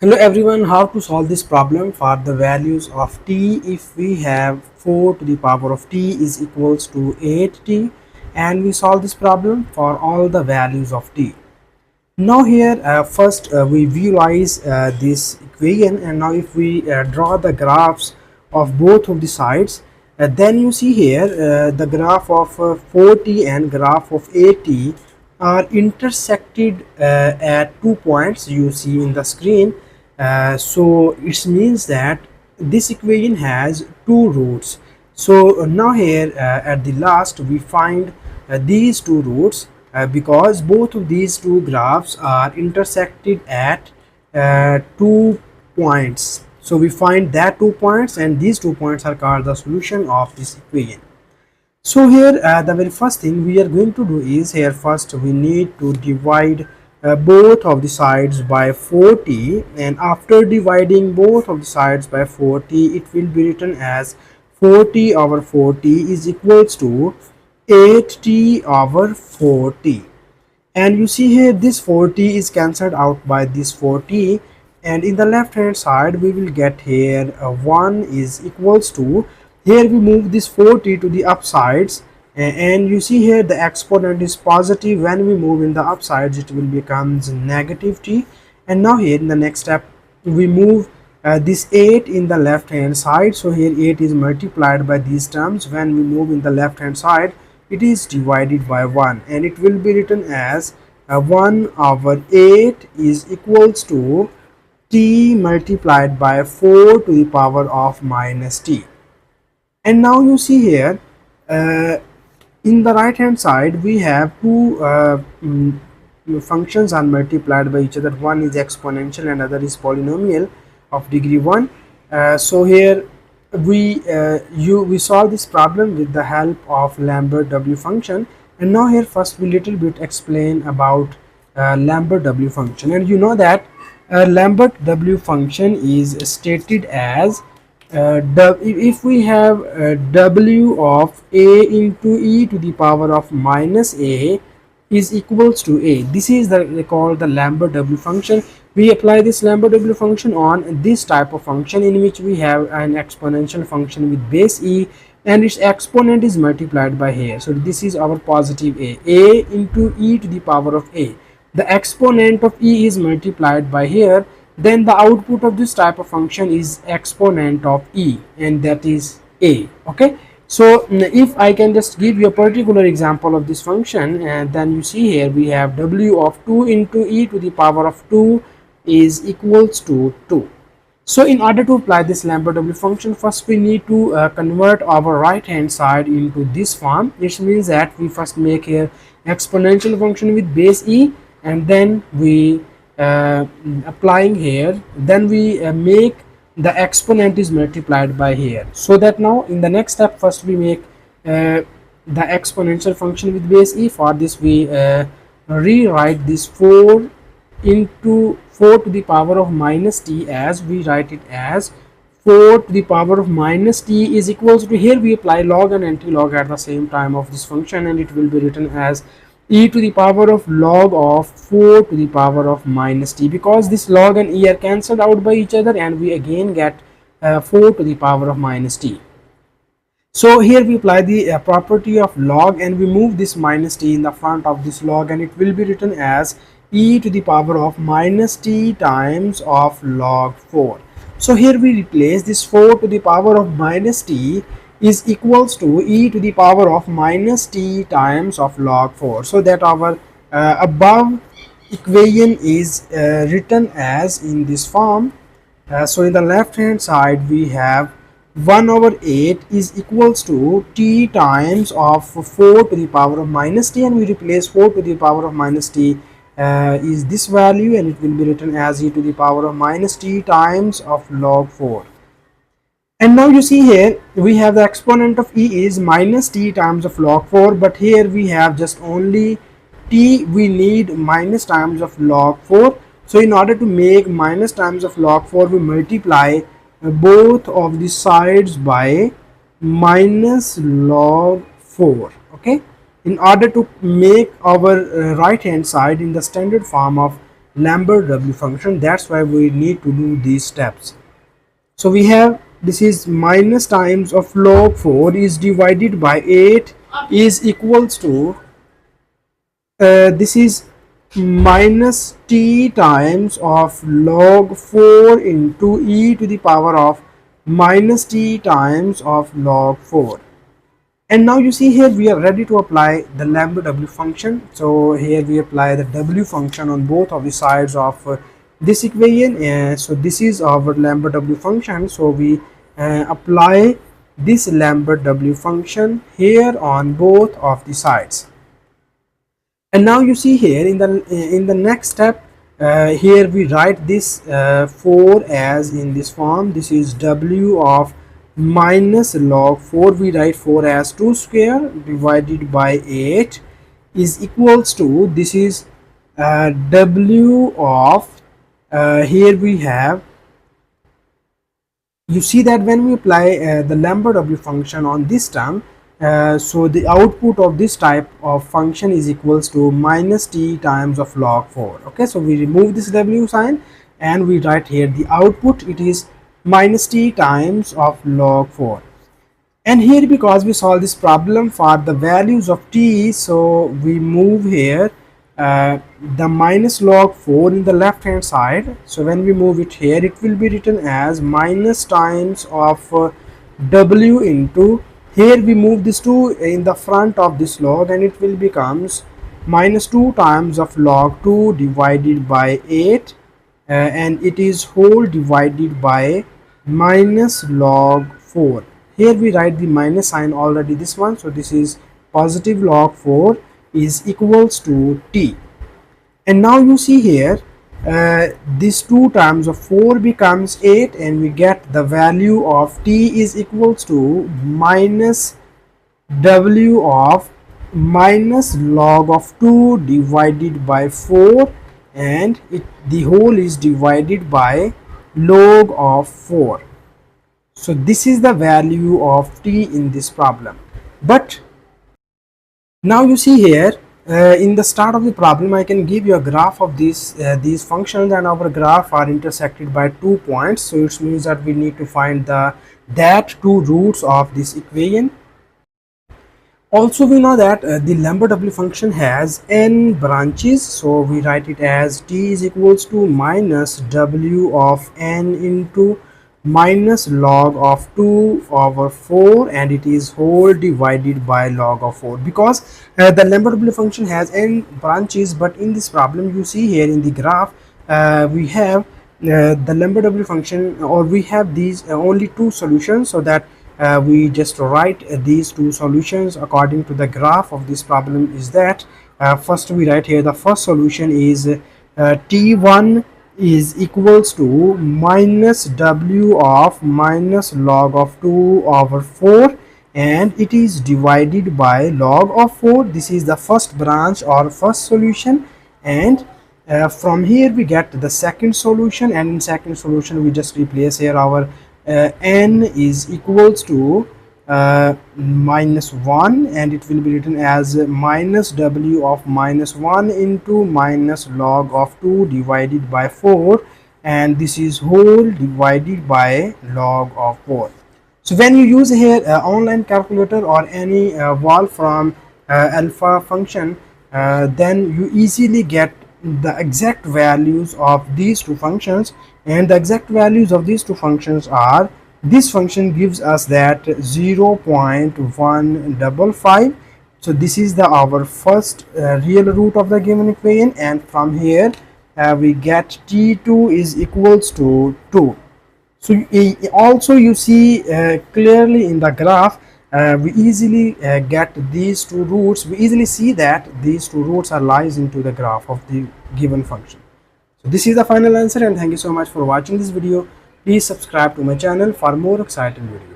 Hello everyone, how to solve this problem for the values of t if we have 4 to the power of t is equals to 8t, and we solve this problem for all the values of t. Now here first we visualize this equation, and now if we draw the graphs of both of the sides, then you see here the graph of 4t and graph of 8t are intersected at 2 points you see in the screen. So it means that this equation has two roots. So now here at the last we find these two roots because both of these two graphs are intersected at 2 points. So we find that 2 points, and these 2 points are called the solution of this equation. So here the very first thing we are going to do is, here first we need to divide both of the sides by 40, and after dividing both of the sides by 40 it will be written as 40 over 40 is equals to 8t over 40. And you see here this 40 is cancelled out by this 40, and in the left hand side we will get here 1 is equals to, here we move this 40 to the upsides, and you see here the exponent is positive. When we move in the upsides it will becomes negative t. And now here in the next step we move this 8 in the left hand side, so here 8 is multiplied by these terms. When we move in the left hand side it is divided by 1, and it will be written as 1 over 8 is equals to t multiplied by 4 to the power of minus t. And now you see here in the right hand side we have two functions are multiplied by each other. One is exponential and other is polynomial of degree 1. So here we solve this problem with the help of Lambert W function. And now here first we little bit explain about Lambert W function. And you know that Lambert W function is stated as if we have w of a into e to the power of minus a is equals to a. This is called the Lambert W function. We apply this Lambert W function on this type of function in which we have an exponential function with base e, and its exponent is multiplied by here. So this is our positive a into e to the power of a. The exponent of e is multiplied by here, then the output of this type of function is exponent of e, and that is a. Okay, so if I can just give you a particular example of this function, and then you see here we have w of 2 into e to the power of 2 is equals to 2. So in order to apply this Lambert W function, first we need to convert our right hand side into this form. It means that we first make here exponential function with base e, and then we applying here, then we make the exponent is multiplied by here. So that now in the next step first we make the exponential function with base e. For this we rewrite this 4 into 4 to the power of minus t, as we write it as 4 to the power of minus t is equals to, here we apply log and anti-log at the same time of this function, and it will be written as e to the power of log of 4 to the power of minus t, because this log and e are cancelled out by each other, and we again get 4 to the power of minus t. So here we apply the property of log, and we move this minus t in the front of this log, and it will be written as e to the power of minus t times of log 4. So here we replace this 4 to the power of minus t is equals to e to the power of minus t times of log 4. So that our above equation is written as in this form. So in the left hand side we have 1 over 8 is equals to t times of 4 to the power of minus t, and we replace 4 to the power of minus t is this value, and it will be written as e to the power of minus t times of log 4. And now you see here we have the exponent of e is minus t times of log 4, but here we have just only t, we need minus times of log 4. So in order to make minus times of log 4, we multiply both of the sides by minus log 4. Okay, in order to make our right hand side in the standard form of Lambert W function. That's why we need to do these steps. So we have, this is minus times of log 4 is divided by 8 is equals to this is minus t times of log 4 into e to the power of minus t times of log 4. And now you see here we are ready to apply the Lambert W function. So here we apply the W function on both of the sides of this equation. So this is our Lambert W function. So we apply this Lambert W function here on both of the sides. And now you see here in the next step, here we write this 4 as in this form. This is W of minus log 4. We write 4 as 2 square divided by 8 is equals to, this is W of here we have, you see that when we apply the Lambert W function on this term, so the output of this type of function is equals to minus t times of log 4. Okay, so we remove this W sign and we write here the output, it is minus t times of log 4. And here, because we solve this problem for the values of t, so we move here the minus log 4 in the left hand side. So when we move it here, it will be written as minus times of W into, here we move this 2 in the front of this log and it will becomes minus 2 times of log 2 divided by 8 and it is whole divided by minus log 4. Here we write the minus sign already, this one, so this is positive log 4 is equals to t. And now you see here this 2 times of 4 becomes 8 and we get the value of t is equals to minus W of minus log of 2 divided by 4 and the whole is divided by log of 4. So this is the value of t in this problem. But now you see here in the start of the problem I can give you a graph of these functions, and our graph are intersected by 2 points, so it means that we need to find that 2 roots of this equation. Also we know that the Lambert W function has n branches, so we write it as t is equals to minus W of n into minus log of 2 over 4 and it is whole divided by log of 4, because the Lambert W function has n branches. But in this problem you see here in the graph we have the Lambert W function, or we have these only 2 solutions, so that we just write these 2 solutions according to the graph of this problem. Is that first we write here the first solution is t1 is equals to minus W of minus log of 2 over 4 and it is divided by log of 4. This is the first branch or first solution, and from here we get the second solution, and in second solution we just replace here our n is equals to minus 1 and it will be written as minus W of minus 1 into minus log of 2 divided by 4 and this is whole divided by log of 4. So when you use here online calculator or any value from alpha function, then you easily get the exact values of these 2 functions, and the exact values of these 2 functions are, this function gives us that 0.155. so this is our first real root of the given equation, and from here we get t2 is equals to 2. So also you see clearly in the graph we easily get these 2 roots. We easily see that these 2 roots are lies into the graph of the given function. So this is the final answer, and thank you so much for watching this video. Please subscribe to my channel for more exciting videos.